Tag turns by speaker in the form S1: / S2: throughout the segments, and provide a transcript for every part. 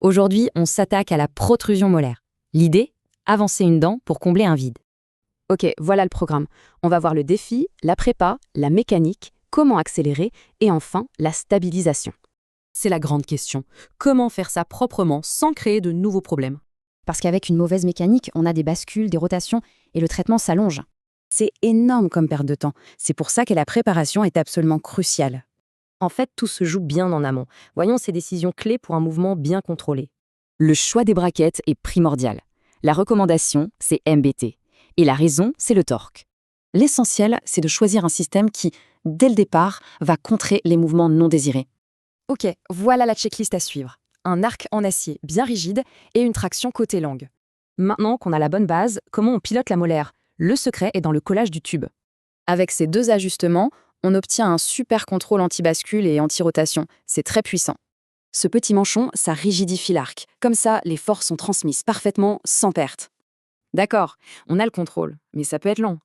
S1: Aujourd'hui, on s'attaque à la protrusion molaire. L'idée, avancer une dent pour combler un vide.
S2: Ok, voilà le programme. On va voir le défi, la prépa, la mécanique, comment accélérer et enfin la stabilisation.
S3: C'est la grande question. Comment faire ça proprement sans créer de nouveaux problèmes?
S4: Parce qu'avec une mauvaise mécanique, on a des bascules, des rotations, et le traitement s'allonge.
S5: C'est énorme comme perte de temps. C'est pour ça que la préparation est absolument cruciale.
S1: En fait, tout se joue bien en amont. Voyons ces décisions clés pour un mouvement bien contrôlé.
S2: Le choix des braquettes est primordial. La recommandation, c'est MBT. Et la raison, c'est le torque.
S5: L'essentiel, c'est de choisir un système qui, dès le départ, va contrer les mouvements non désirés.
S2: Ok, voilà la checklist à suivre. Un arc en acier bien rigide et une traction côté langue. Maintenant qu'on a la bonne base, comment on pilote la molaire? Le secret est dans le collage du tube. Avec ces deux ajustements, on obtient un super contrôle anti-bascule et anti-rotation. C'est très puissant. Ce petit manchon, ça rigidifie l'arc. Comme ça, les forces sont transmises parfaitement, sans perte. D'accord, on a le contrôle, mais ça peut être long.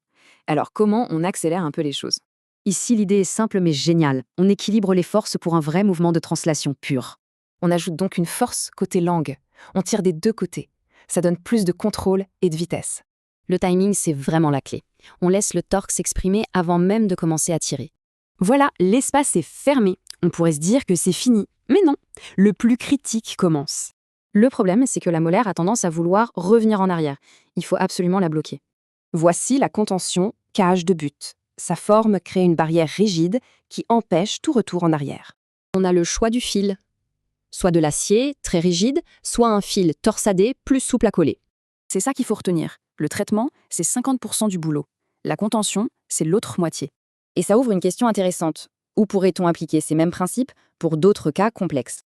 S2: Alors comment on accélère un peu les choses?
S4: Ici, l'idée est simple mais géniale. On équilibre les forces pour un vrai mouvement de translation pur.
S2: On ajoute donc une force côté langue. On tire des deux côtés. Ça donne plus de contrôle et de vitesse.
S4: Le timing, c'est vraiment la clé. On laisse le torque s'exprimer avant même de commencer à tirer.
S2: Voilà, l'espace est fermé. On pourrait se dire que c'est fini. Mais non, le plus critique commence. Le problème, c'est que la molaire a tendance à vouloir revenir en arrière. Il faut absolument la bloquer. Voici la contention cage de but. Sa forme crée une barrière rigide qui empêche tout retour en arrière.
S4: On a le choix du fil. Soit de l'acier, très rigide, soit un fil torsadé, plus souple à coller.
S2: C'est ça qu'il faut retenir. Le traitement, c'est 50% du boulot. La contention, c'est l'autre moitié. Et ça ouvre une question intéressante. Où pourrait-on appliquer ces mêmes principes pour d'autres cas complexes?